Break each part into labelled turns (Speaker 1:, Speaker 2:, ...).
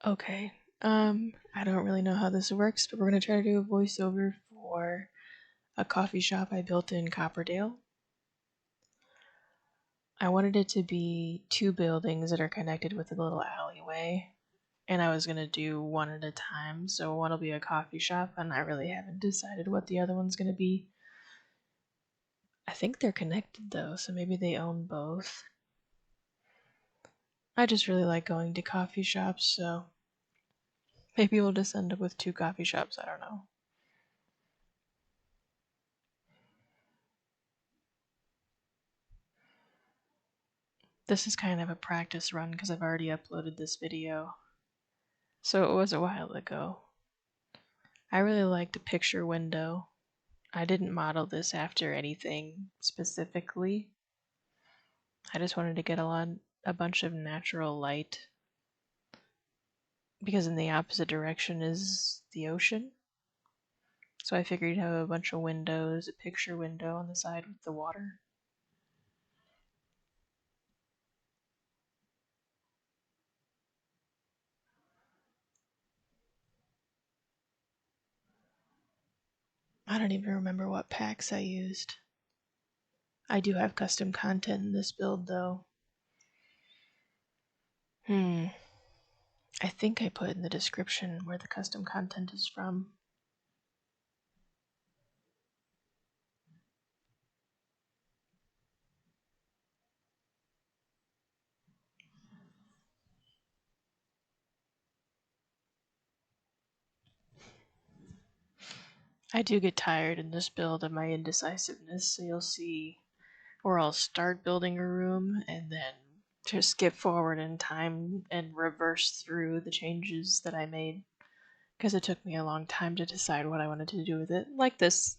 Speaker 1: Okay. I don't really know how this works, but we're gonna try to do a voiceover for a coffee shop I built in Copperdale. I wanted it to be two buildings that are connected with a little alleyway, and I was gonna do one at a time. So one will be a coffee shop, and I really haven't decided what the other one's gonna be. I think they're connected though, so maybe they own both. I just really like going to coffee shops, so maybe we'll just end up with two coffee shops. I don't know. This is kind of a practice run because I've already uploaded this video. So it was a while ago. I really like the picture window. I didn't model this after anything specifically. I just wanted to get a bunch of natural light because in the opposite direction is the ocean. So I figured you'd have a bunch of windows, a picture window on the side with the water. I don't even remember what packs I used. I do have custom content in this build though. I think I put in the description where the custom content is from. I do get tired in this build of my indecisiveness, so you'll see where I'll start building a room and then just skip forward in time and reverse through the changes that I made because it took me a long time to decide what I wanted to do with it. Like this.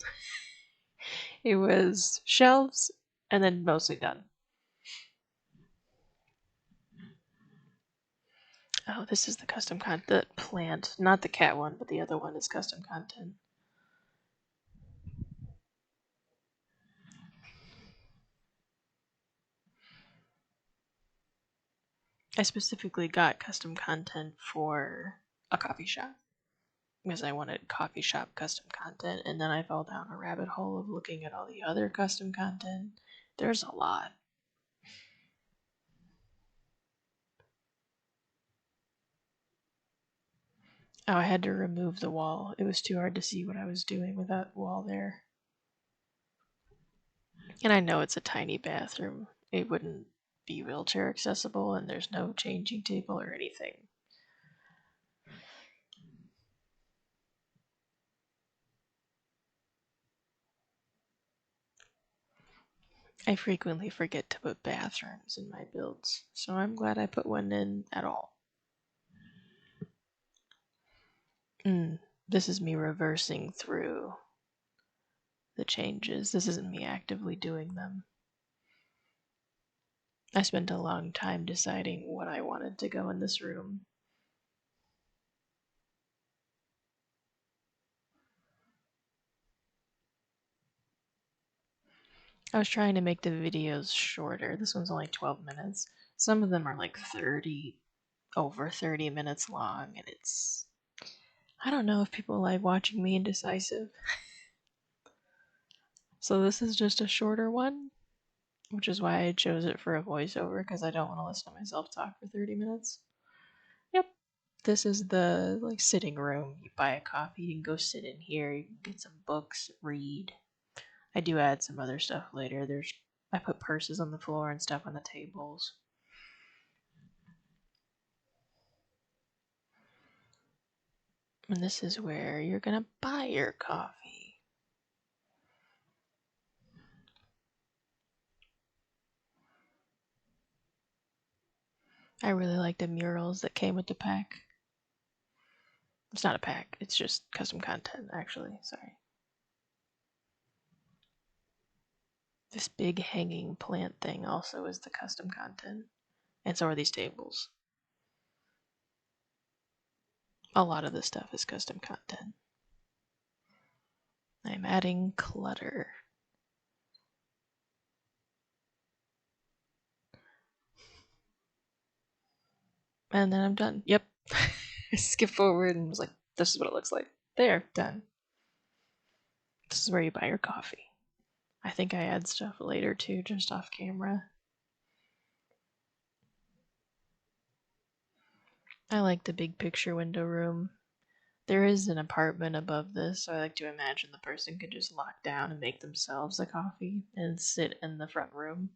Speaker 1: It was shelves and then mostly done. Oh, this is the custom content plant. Not the cat one, but the other one is custom content. I specifically got custom content for a coffee shop because I wanted coffee shop custom content, and then I fell down a rabbit hole of looking at all the other custom content. There's a lot. Oh, I had to remove the wall. It was too hard to see what I was doing with that wall there. And I know it's a tiny bathroom. It wouldn't be wheelchair accessible, and there's no changing table or anything. I frequently forget to put bathrooms in my builds, so I'm glad I put one in at all. This is me reversing through the changes. This isn't me actively doing them. I spent a long time deciding what I wanted to go in this room. I was trying to make the videos shorter. This one's only 12 minutes. Some of them are like 30, over 30 minutes long, and I don't know if people like watching me indecisive. So this is just a shorter one, which is why I chose it for a voiceover, because I don't want to listen to myself talk for 30 minutes. Yep. This is the sitting room. You buy a coffee, you can go sit in here, you can get some books, read. I do add some other stuff later. I put purses on the floor and stuff on the tables. And this is where you're gonna buy your coffee. I really like the murals that came with the pack. It's not a pack, it's just custom content, actually. Sorry. This big hanging plant thing also is the custom content. And so are these tables. A lot of this stuff is custom content. I'm adding clutter. And then I'm done. Yep. I skipped forward and was like, this is what it looks like. There, done. This is where you buy your coffee. I think I add stuff later too, just off camera. I like the big picture window room. There is an apartment above this, so I like to imagine the person could just lock down and make themselves a coffee and sit in the front room.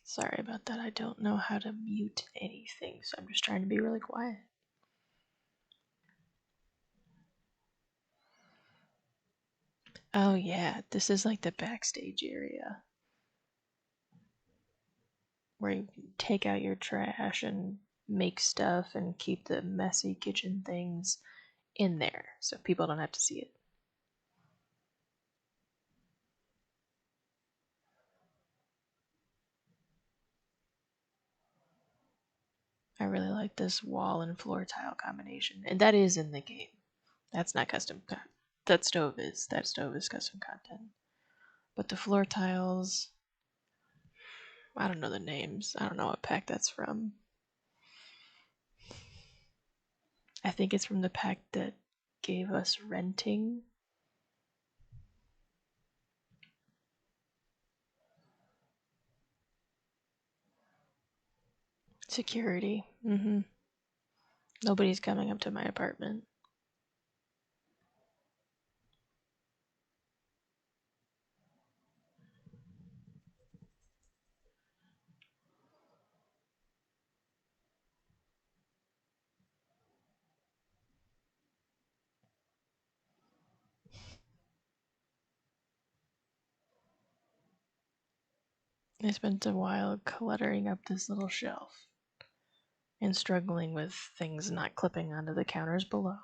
Speaker 1: Sorry about that. I don't know how to mute anything, so I'm just trying to be really quiet. Oh yeah, this is like the backstage area where you can take out your trash and make stuff and keep the messy kitchen things in there so people don't have to see it. I really like this wall and floor tile combination, and that is in the game. That's not custom. That stove is. That stove is custom content. But the floor tiles, I don't know the names. I don't know what pack that's from. I think it's from the pack that gave us renting. Security. Nobody's coming up to my apartment. I spent a while cluttering up this little shelf and struggling with things not clipping onto the counters below.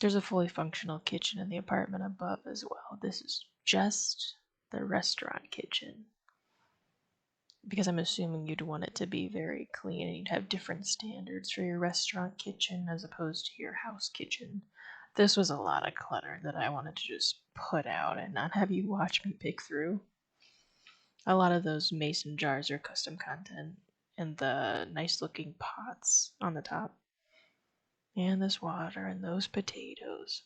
Speaker 1: There's a fully functional kitchen in the apartment above as well. This is just the restaurant kitchen, because I'm assuming you'd want it to be very clean and you'd have different standards for your restaurant kitchen as opposed to your house kitchen. This was a lot of clutter that I wanted to just put out and not have you watch me pick through. A lot of those mason jars are custom content, and the nice looking pots on the top, and this water and those potatoes.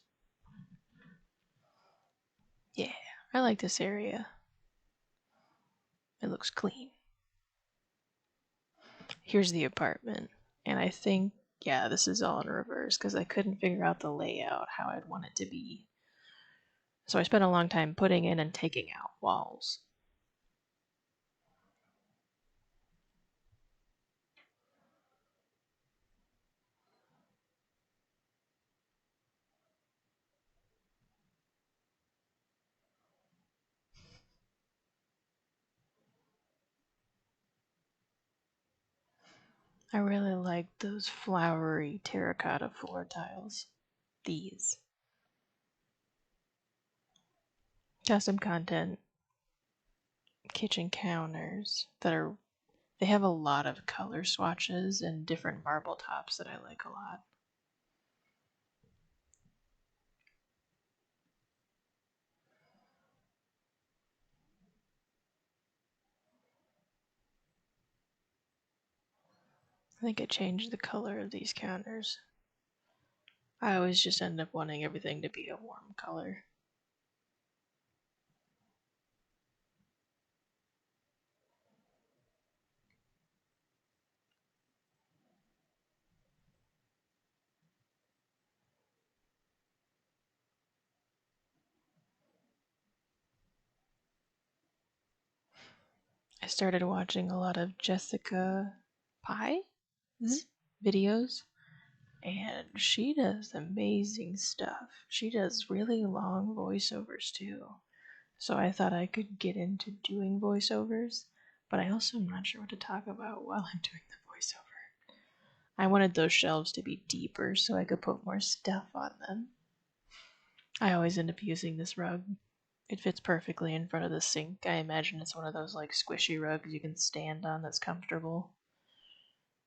Speaker 1: Yeah, I like this area. It looks clean. Here's the apartment, and I think, yeah, this is all in reverse because I couldn't figure out the layout, how I'd want it to be. So I spent a long time putting in and taking out walls. I really like those flowery terracotta floor tiles. These. Custom content kitchen counters that are, they have a lot of color swatches and different marble tops that I like a lot. I think I changed the color of these counters. I always just end up wanting everything to be a warm color. I started watching a lot of Jessica Pye's videos, and she does amazing stuff. She does really long voiceovers too. So I thought I could get into doing voiceovers, but I also am not sure what to talk about while I'm doing the voiceover. I wanted those shelves to be deeper so I could put more stuff on them. I always end up using this rug. It fits perfectly in front of the sink. I imagine it's one of those like squishy rugs you can stand on that's comfortable.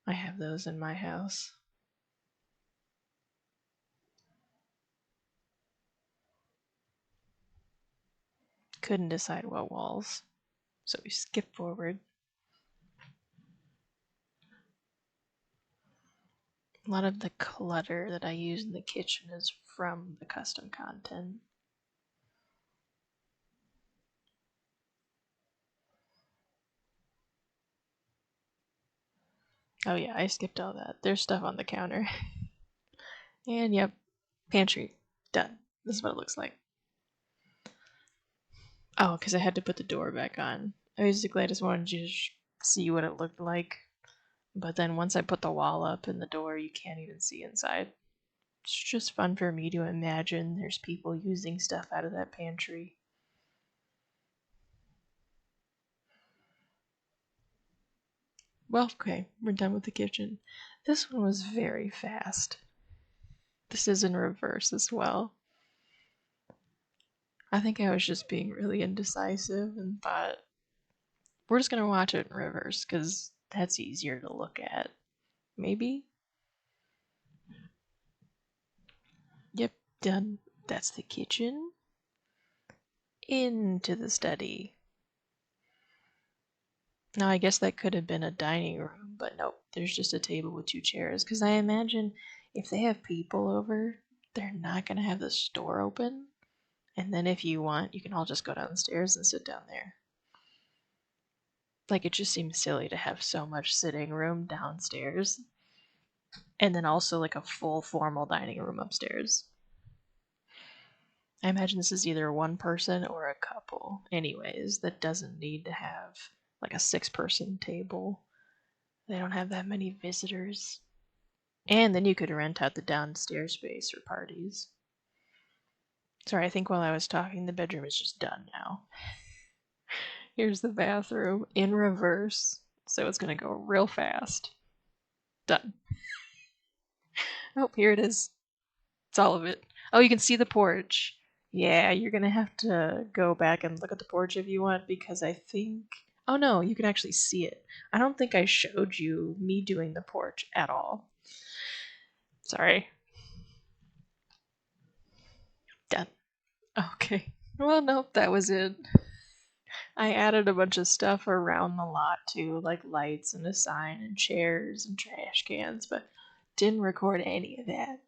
Speaker 1: I have those in my house. couldn't decide what walls. So we skip forward. A lot of the clutter that I use in the kitchen is from the custom content. Oh yeah, I skipped all that. There's stuff on the counter. And yep, pantry. Done. This is what it looks like. Oh, because I had to put the door back on. Basically, I just wanted you to see what it looked like. But then once I put the wall up and the door, you can't even see inside. It's just fun for me to imagine there's people using stuff out of that pantry. Well, okay, we're done with the kitchen. This one was very fast. This is in reverse as well. I think I was just being really indecisive and thought, we're just gonna watch it in reverse because that's easier to look at. Maybe? Yep, done. That's the kitchen. Into the study. Now, I guess that could have been a dining room, but nope, there's just a table with 2 chairs. Because I imagine if they have people over, they're not gonna have the store open. And then if you want, you can all just go downstairs and sit down there. Like, it just seems silly to have so much sitting room downstairs. And then also like a full formal dining room upstairs. I imagine this is either one person or a couple, anyways, that doesn't need to have like a 6-person table. They don't have that many visitors. And then you could rent out the downstairs space for parties. Sorry, I think while I was talking, the bedroom is just done now. Here's the bathroom in reverse, so it's gonna go real fast. Done. Oh, here it is. It's all of it. Oh, you can see the porch. Yeah, you're gonna have to go back and look at the porch if you want, because I think... Oh no, you can actually see it. I don't think I showed you me doing the porch at all. Sorry. Done. Okay. Well, nope, that was it. I added a bunch of stuff around the lot too, like lights and a sign and chairs and trash cans, but didn't record any of that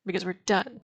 Speaker 1: because we're done.